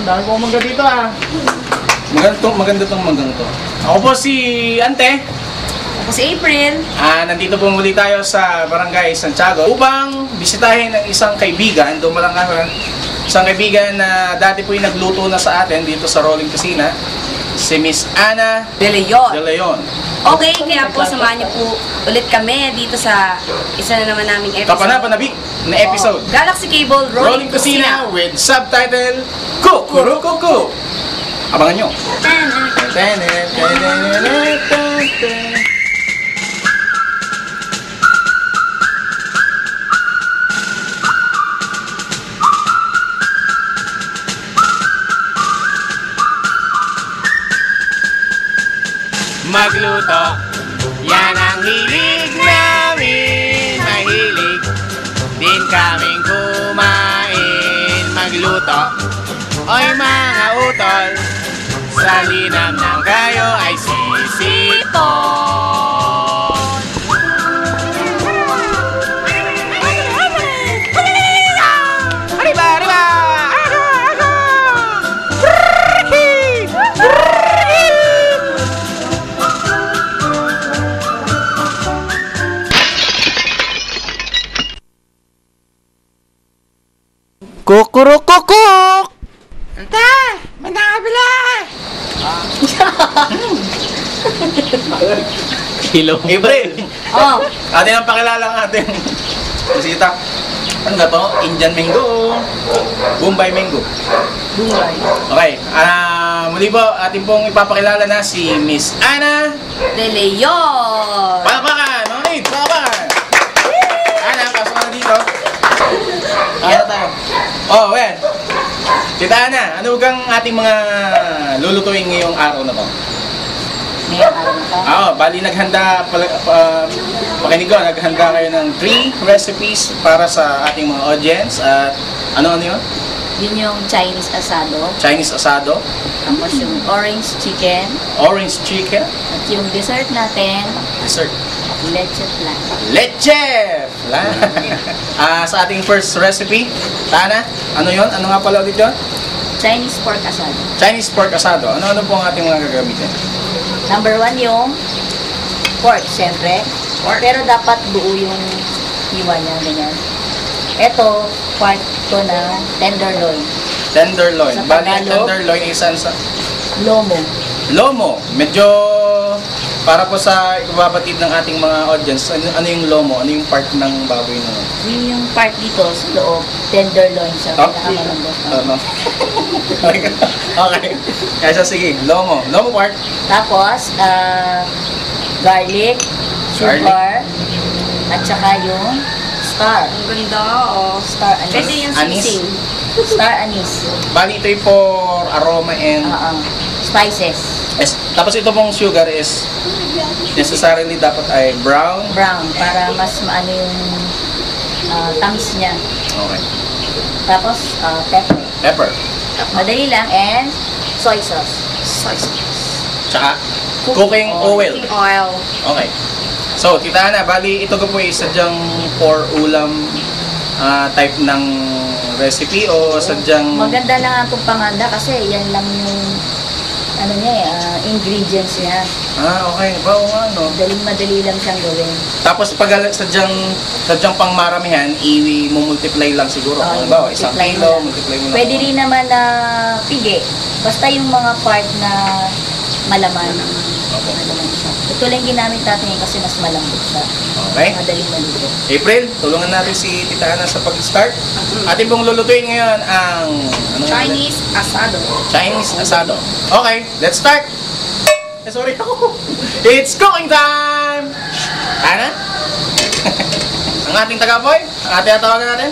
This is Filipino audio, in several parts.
Dami pong mangga dito ah. Maganda tong manggang to. Ako po si Ante. Ako si April. Nandito po muli tayo sa Barangay Santiago upang bisitahin ang isang kaibigan. Doon lang kami. Isang kaibigan na dati po yung nagluto na sa atin dito sa Rolling Kusina. Si Miss Ana De Leon. De Leon. Okay, kaya po samahan niyo po ulit kami dito sa isa na naman naming episode. Kapanapanabik na episode. Galaxy Cable Rolling Kusina with subtitle Kukurukuku. Abangan nyo. Magluto, yan ang hilig namin. Mahilig din kaming kumain. Magluto, oy mga utol, sa linam ng kayo ay sisipon. Arriba, arriba! Ako, ako! Kukurukukuk! Ante! May nakabila! Hello. April! Oh. Atin ang pakilala ng ating bisita. Ano nga to? Indian mango. Bombay mango. Bungay. Okay. Muli po, atin pong ipapakilala na si Miss Ana De Leon. Palakpakan! Mga maid! Palakpakan! Ana, pasok ka na dito. Ano tayo? Oh, well. Tita Ana, ano kang ating mga lulutuin ngayong araw na to? Ngayong araw na to? Bali naghanda, pakinig ko, naghanda kayo ng 3 recipes para sa ating mga audience. At ano yun? Yun yung Chinese asado. Chinese asado, Tapos yung orange chicken. orange chicken, At yung dessert natin, dessert, leche flan. leche! Sa ating first recipe, Tana, ano yun? Ano nga pala ulit yun? Chinese pork asado. Chinese pork asado. Ano po ang ating mga gagamitin? Number 1 yung pork, syempre. Pero dapat buo yung hiwa niya, ganyan. Ito, part ko ng tenderloin. Tenderloin. Sa Bali, ang Tagalog, tenderloin is Lomo. lomo. Medyo para po sa ibabatid ng ating mga audience, ano yung lomo? Ano yung part ng baboy na yun? Yun yung part dito sa loob, tenderloin siya. Top? Pinakamalambot. Ano? Okay. Kaya sige, lomo. Lomo part. Tapos, garlic, sugar, at saka yung star. Ang ganda, oh. Star anise. Pwede yung Anis? sisig. Star anise. Bali, ito yung for aroma and Spices. tapos ito pong sugar is necessarily dapat ay brown. Brown, para mas maano yung tamis niya. Okay. Tapos, pepper. Pepper. Madali lang, and soy sauce. Tsaka cooking oil. Cooking oil. Okay. So, Tita Ana, bali ito ko po ay sadyang for ulam type ng recipe o sadyang... Maganda lang itong panghanda kasi yan lang yung ano niya ingredients niya. Okay. Bao nga, no? Madali lang siyang gawin. Tapos pag sadyang pang maramihan, i-multiply lang siguro. Halimbawa, isang multiply kilo, mo lang. multiply mo lang. Pwede rin naman na pigi. Basta yung mga part na malaman. Opo. Malaman siya. Ito lang ginamit natin yun kasi mas malambot siya. Okay. Madaling maluto. April, tulungan natin si Tita Ana sa pag-start. Atin pong lulutuin ngayon ang... Chinese asado. Chinese asado. Okay, let's start! Sorry ako. It's cooking time! Ana? Ang ating taga-boy? Ang ating atawagan natin?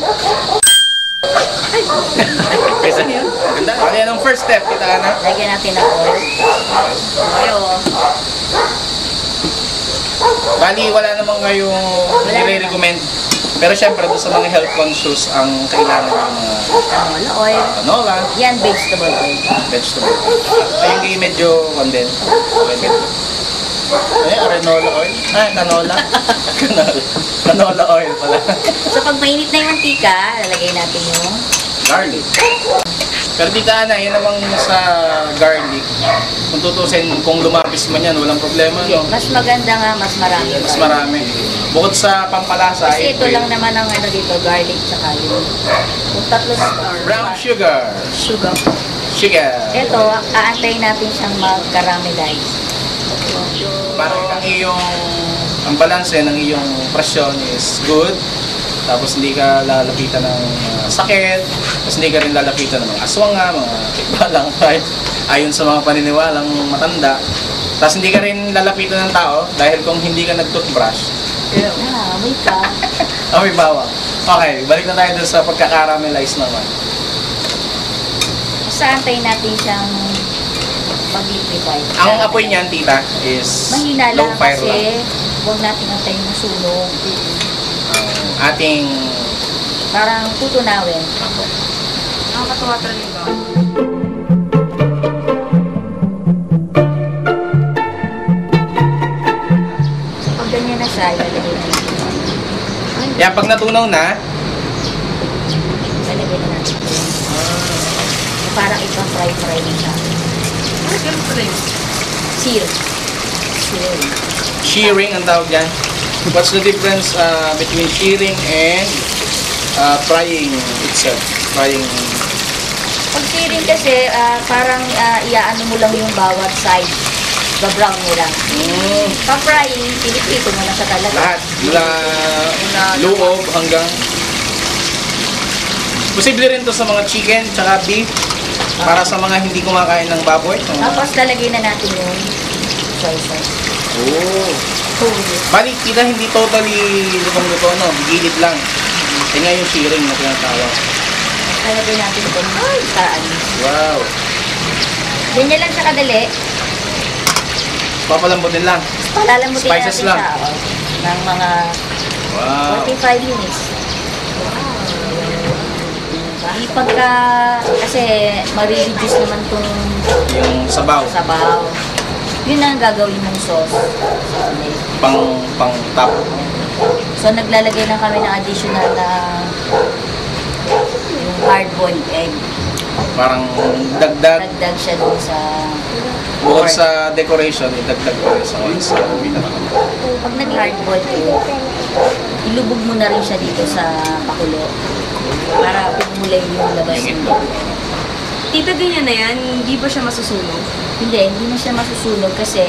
Kaysa niya? Ganda. Okay, anong first step, Tita Ana? Lagyan natin ng oil. Ayo. Bali, wala namang kayong nire-recommend. Pero syempre, doon sa mga health conscious, ang kailangan ng mga Canola oil. canola, Yan, vegetable oil. vegetable. Ay, hindi medyo condensed. Okay. Ay, arenola oil? Ay, canola. Canola. Canola oil pala. So, pag mainit na yung mantika, lalagay natin yung Garlic. Pero tita Ana, yan namang sa garlic. Kung tutusin, kung lumapis man yan, walang problema, no? Mas maganda nga, mas marami. Mas marami. Bukod sa pampalasa, Kasi ito lang naman ang ano dito, garlic tsaka yung tatlo na to. brown sugar. Sugar. Sugar. Ito, aantayin natin siyang mag-caramelize. Para ang iyong, ang balanse ng iyong presyon is good. Tapos hindi ka lalapitan ng sakit. Tapos hindi ka rin lalapitan ng mga aswanga, mga tikbalang kahit ayon sa mga paniniwalang matanda. Tapos hindi ka rin lalapitan ng tao dahil kung hindi ka nag-toothbrush. May ka. May bawang. Okay, balik na tayo dun sa pagka-caramelize naman. Basta antayin natin siyang mag-liquefy. Ang apoy niyan, tita, is mahina low lang fire kasi lang. huwag natin antayin na sunog. Ang ating Parang tutunawin. Nakakatawa talaga. So, pag ganyan na siya, ilalagay na natin. yan, pag natunaw na, Ilalagay na natin. So, parang ipang-fry na siya. Ay, ganun pala yun. Sear. Sear. shearing ang tawag dyan. What's the difference between shearing and frying itself? Frying. Pag searing kasi, parang iaano mo lang yung bawat side. Ba-brown mo lang. Pag frying, pinipito mo na siya talaga. Lahat. Mula loob hanggang... Posible rin to sa mga chicken tsaka beef. Para sa mga hindi kumakain ng baboy. Tapos lalagay na natin yung soy sauce. Oh. Holy. Bali, kita hindi totally lutong-luto, no? Gilid lang. Kaya nga yung shearing na tinatawag. Lalagay natin itong saan. Wow. Ganyan lang siya kadali. Papalambutin lang. Palalamutin Spices natin lang. siya ng mga Wow. 45 minutes. Pagka, kasi marireduce naman itong Yung sabaw. sabaw. Yun ang gagawin mong sauce. Pang top. So, naglalagay lang kami ng additional na yung hard-boiled egg. Parang dagdag. Dagdag siya doon sa... Bukod sa decoration, idagdag pa rin sa pinaka. Pag nag-hard-boiled egg, ilubog mo na rin siya dito sa pakulo para pumulay yung labas Yung niya. Tita, ganyan na yan. Hindi ba siya masusunog? Hindi na siya masusunog kasi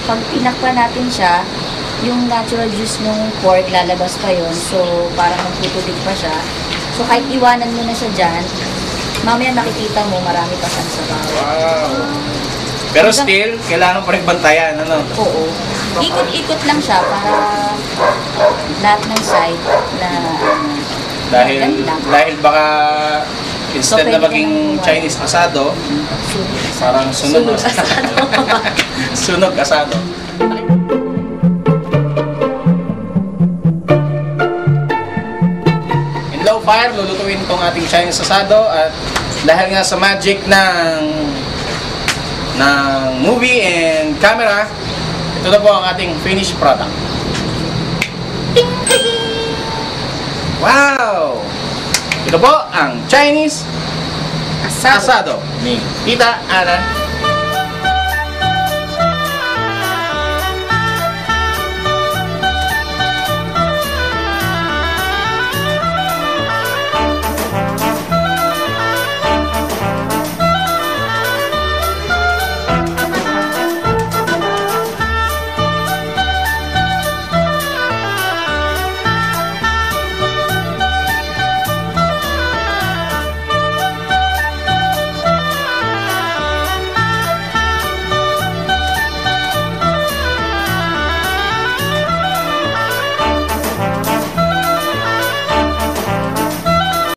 pag pinakpan natin siya, yung natural juice ng pork lalabas pa yon. So, parang magtutulig pa siya. So, kahit iwanan mo na siya dyan, mamaya makikita mo marami pa siyang sabaw. Wow. Pero still, kailangan pa rin bantayan, ano? Oo. Ikot-ikot lang siya para lahat ng side na Dahil baka instead So, na pwede maging ka nang- Chinese asado, sunog. parang sunog. Sunog asado. Sunog asado. In low fire, lulutuin itong ating Chinese asado at dahil nga sa magic ng movie and camera, ito na po ang ating finished product. Wow! Ito po ang Chinese asado ni Tita Ana